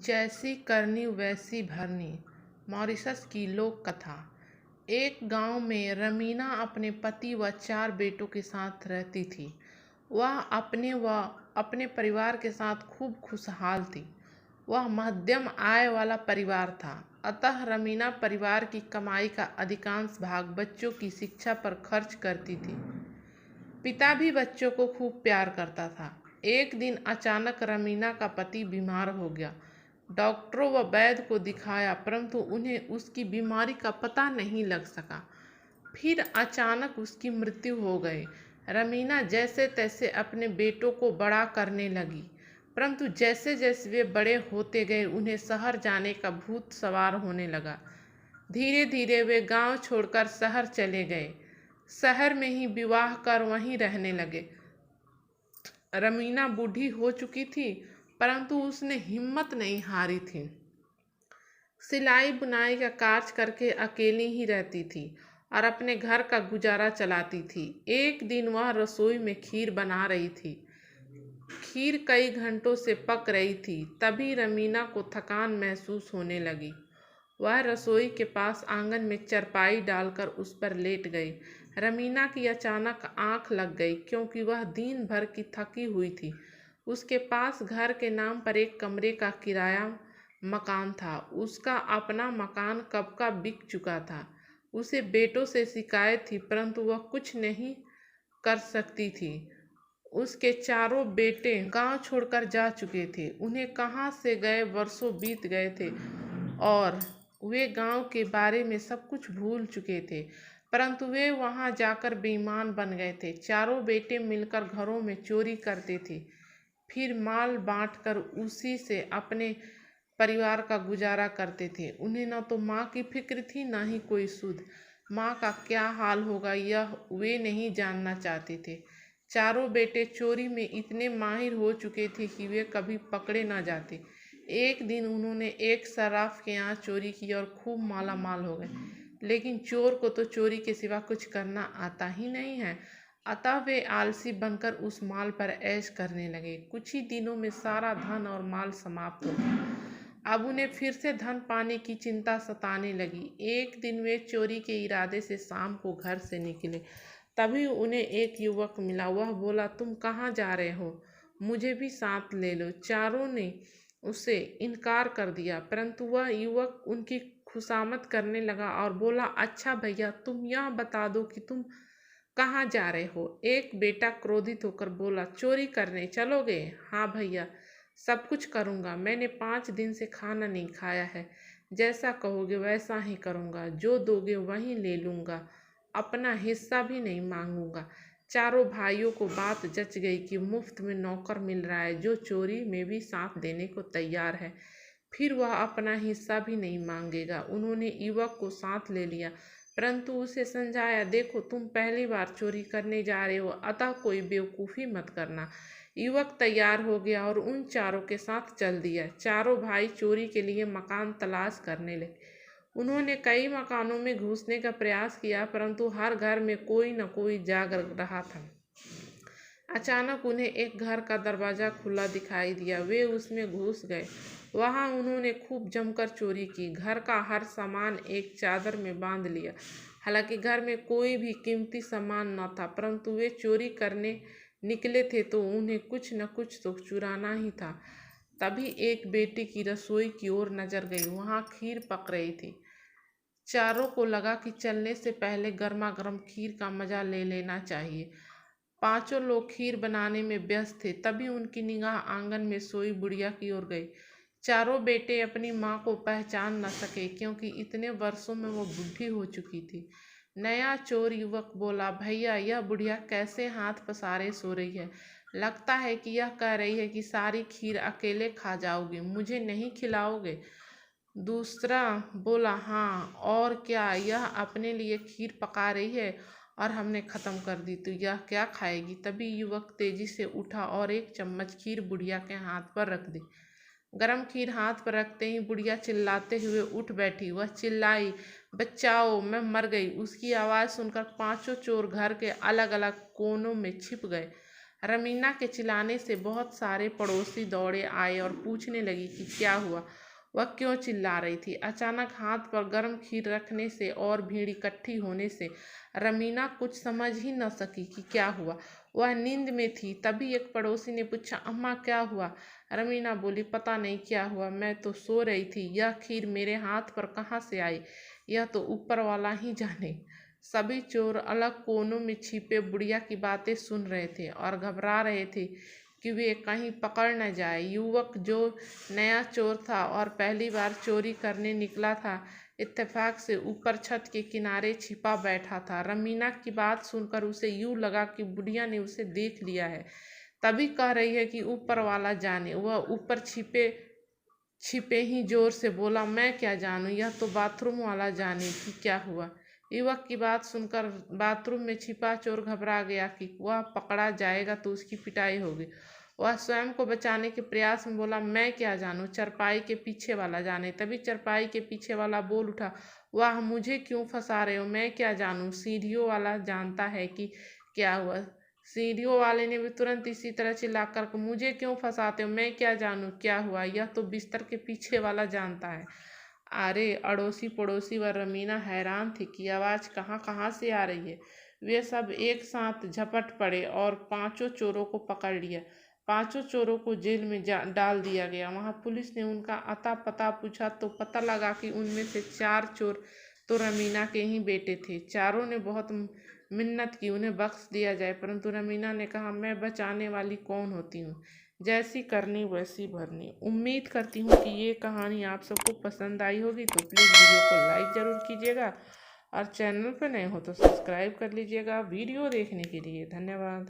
जैसी करनी वैसी भरनी। मॉरिशस की लोक कथा। एक गांव में रमीना अपने पति व 4 बेटों के साथ रहती थी। वह अपने परिवार के साथ खूब खुशहाल थी। वह मध्यम आय वाला परिवार था, अतः रमीना परिवार की कमाई का अधिकांश भाग बच्चों की शिक्षा पर खर्च करती थी। पिता भी बच्चों को खूब प्यार करता था। एक दिन अचानक रमीना का पति बीमार हो गया। डॉक्टरों व वैद्य को दिखाया, परंतु उन्हें उसकी बीमारी का पता नहीं लग सका। फिर अचानक उसकी मृत्यु हो गई। रमीना जैसे तैसे अपने बेटों को बड़ा करने लगी, परंतु जैसे जैसे वे बड़े होते गए उन्हें शहर जाने का भूत सवार होने लगा। धीरे धीरे वे गांव छोड़कर शहर चले गए। शहर में ही विवाह कर वहीं रहने लगे। रमीना बूढ़ी हो चुकी थी, परंतु उसने हिम्मत नहीं हारी थी। सिलाई बुनाई का कार्य करके अकेली ही रहती थी और अपने घर का गुजारा चलाती थी। एक दिन वह रसोई में खीर बना रही थी। खीर कई घंटों से पक रही थी, तभी रमीना को थकान महसूस होने लगी। वह रसोई के पास आंगन में चरपाई डालकर उस पर लेट गई। रमीना की अचानक आंख लग गई, क्योंकि वह दिन भर की थकी हुई थी। उसके पास घर के नाम पर एक कमरे का किराया मकान था। उसका अपना मकान कब का बिक चुका था। उसे बेटों से शिकायत थी, परंतु वह कुछ नहीं कर सकती थी। उसके चारों बेटे गांव छोड़कर जा चुके थे। उन्हें कहाँ से गए वर्षों बीत गए थे और वे गांव के बारे में सब कुछ भूल चुके थे, परंतु वे वहां जाकर बेईमान बन गए थे। चारों बेटे मिलकर घरों में चोरी करते थे, फिर माल बांटकर उसी से अपने परिवार का गुजारा करते थे। उन्हें न तो माँ की फिक्र थी, न ही कोई सुध। माँ का क्या हाल होगा यह वे नहीं जानना चाहते थे। चारों बेटे चोरी में इतने माहिर हो चुके थे कि वे कभी पकड़े न जाते। एक दिन उन्होंने एक सर्राफ के यहाँ चोरी की और खूब माला माल हो गए, लेकिन चोर को तो चोरी के सिवा कुछ करना आता ही नहीं है, अतः वे आलसी बनकर उस माल पर ऐश करने लगे। कुछ ही दिनों में सारा धन और माल समाप्त हो गया। अब उन्हें फिर से धन पाने की चिंता सताने लगी। एक दिन वे चोरी के इरादे से शाम को घर से निकले, तभी उन्हें एक युवक मिला। वह बोला, तुम कहाँ जा रहे हो? मुझे भी साथ ले लो। चारों ने उसे इनकार कर दिया, परंतु वह युवक उनकी खुशामद करने लगा और बोला, अच्छा भैया, तुम यह बता दो कि तुम कहाँ जा रहे हो? एक बेटा क्रोधित होकर बोला, चोरी करने चलोगे? हाँ भैया, सब कुछ करूँगा। मैंने 5 दिन से खाना नहीं खाया है। जैसा कहोगे वैसा ही करूँगा। जो दोगे वहीं ले लूँगा। अपना हिस्सा भी नहीं मांगूंगा। चारों भाइयों को बात जच गई कि मुफ्त में नौकर मिल रहा है जो चोरी में भी साथ देने को तैयार है, फिर वह अपना हिस्सा भी नहीं मांगेगा। उन्होंने युवक को साथ ले लिया, परंतु उसे समझाया, देखो तुम पहली बार चोरी करने जा रहे हो, अतः कोई बेवकूफ़ी मत करना। युवक तैयार हो गया और उन चारों के साथ चल दिया। चारों भाई चोरी के लिए मकान तलाश करने लगे। उन्होंने कई मकानों में घुसने का प्रयास किया, परंतु हर घर में कोई न कोई जाग रहा था। अचानक उन्हें एक घर का दरवाज़ा खुला दिखाई दिया। वे उसमें घुस गए। वहां उन्होंने खूब जमकर चोरी की। घर का हर सामान एक चादर में बांध लिया। हालांकि घर में कोई भी कीमती सामान न था, परंतु वे चोरी करने निकले थे तो उन्हें कुछ न कुछ तो चुराना ही था। तभी एक बेटी की रसोई की ओर नजर गई। वहां खीर पक रही थी। चारों को लगा कि चलने से पहले गर्मा गर्म खीर का मजा ले लेना चाहिए। पांचों लोग खीर बनाने में व्यस्त थे, तभी उनकी निगाह आंगन में सोई बुढ़िया की ओर गई। चारों बेटे अपनी माँ को पहचान न सके, क्योंकि इतने वर्षों में वो बूढ़ी हो चुकी थी। नया चोर युवक बोला, भैया, यह बुढ़िया कैसे हाथ पसारे सो रही है? लगता है कि यह कह रही है कि सारी खीर अकेले खा जाओगे, मुझे नहीं खिलाओगे। दूसरा बोला, हाँ और क्या, यह अपने लिए खीर पका रही है और हमने ख़त्म कर दी, तो यह क्या खाएगी? तभी युवक तेजी से उठा और एक चम्मच खीर बुढ़िया के हाथ पर रख दी। गरम खीर हाथ पर रखते ही बुढ़िया चिल्लाते हुए उठ बैठी। वह चिल्लाई, बचाओ, मैं मर गई। उसकी आवाज़ सुनकर पांचों चोर घर के अलग अलग कोनों में छिप गए। रमीना के चिल्लाने से बहुत सारे पड़ोसी दौड़े आए और पूछने लगी कि क्या हुआ, वह क्यों चिल्ला रही थी। अचानक हाथ पर गर्म खीर रखने से और भीड़ इकट्ठी होने से रमीना कुछ समझ ही न सकी कि क्या हुआ। वह नींद में थी। तभी एक पड़ोसी ने पूछा, अम्मा क्या हुआ? रमीना बोली, पता नहीं क्या हुआ, मैं तो सो रही थी। यह खीर मेरे हाथ पर कहाँ से आई, यह तो ऊपर वाला ही जाने। सभी चोर अलग कोनों में छिपे बुढ़िया की बातें सुन रहे थे और घबरा रहे थे कि वे कहीं पकड़ न जाए। युवक जो नया चोर था और पहली बार चोरी करने निकला था, इत्तेफाक से ऊपर छत के किनारे छिपा बैठा था। रमीना की बात सुनकर उसे यूं लगा कि बुढ़िया ने उसे देख लिया है, तभी कह रही है कि ऊपर वाला जाने। वह ऊपर छिपे छिपे ही जोर से बोला, मैं क्या जानूं, यह तो बाथरूम वाला जाने कि क्या हुआ। युवक की बात सुनकर बाथरूम में छिपा चोर घबरा गया कि वह पकड़ा जाएगा तो उसकी पिटाई होगी। वह स्वयं को बचाने के प्रयास में बोला, मैं क्या जानूं, चरपाई के पीछे वाला जाने। तभी चरपाई के पीछे वाला बोल उठा, वाह, मुझे क्यों फंसा रहे हो, मैं क्या जानूं, सीढ़ियों वाला जानता है कि क्या हुआ। सीढ़ियों वाले ने भी तुरंत इसी तरह चिल्लाकर, मुझे क्यों फंसाते हो, मैं क्या जानूं क्या हुआ, यह तो बिस्तर के पीछे वाला जानता है। अरे अड़ोसी पड़ोसी व रमीना हैरान थी कि आवाज़ कहाँ कहाँ से आ रही है। वे सब एक साथ झपट पड़े और पांचों चोरों को पकड़ लिया। पांचों चोरों को जेल में डाल दिया गया। वहां पुलिस ने उनका अता पता पूछा तो पता लगा कि उनमें से 4 चोर तो रमीना के ही बेटे थे। चारों ने बहुत मिन्नत की उन्हें बख्श दिया जाए, परंतु रमीना ने कहा, मैं बचाने वाली कौन होती हूँ, जैसी करनी वैसी भरनी। उम्मीद करती हूँ कि ये कहानी आप सबको पसंद आई होगी, तो प्लीज़ वीडियो को लाइक ज़रूर कीजिएगा और चैनल पर नए हो तो सब्सक्राइब कर लीजिएगा। वीडियो देखने के लिए धन्यवाद।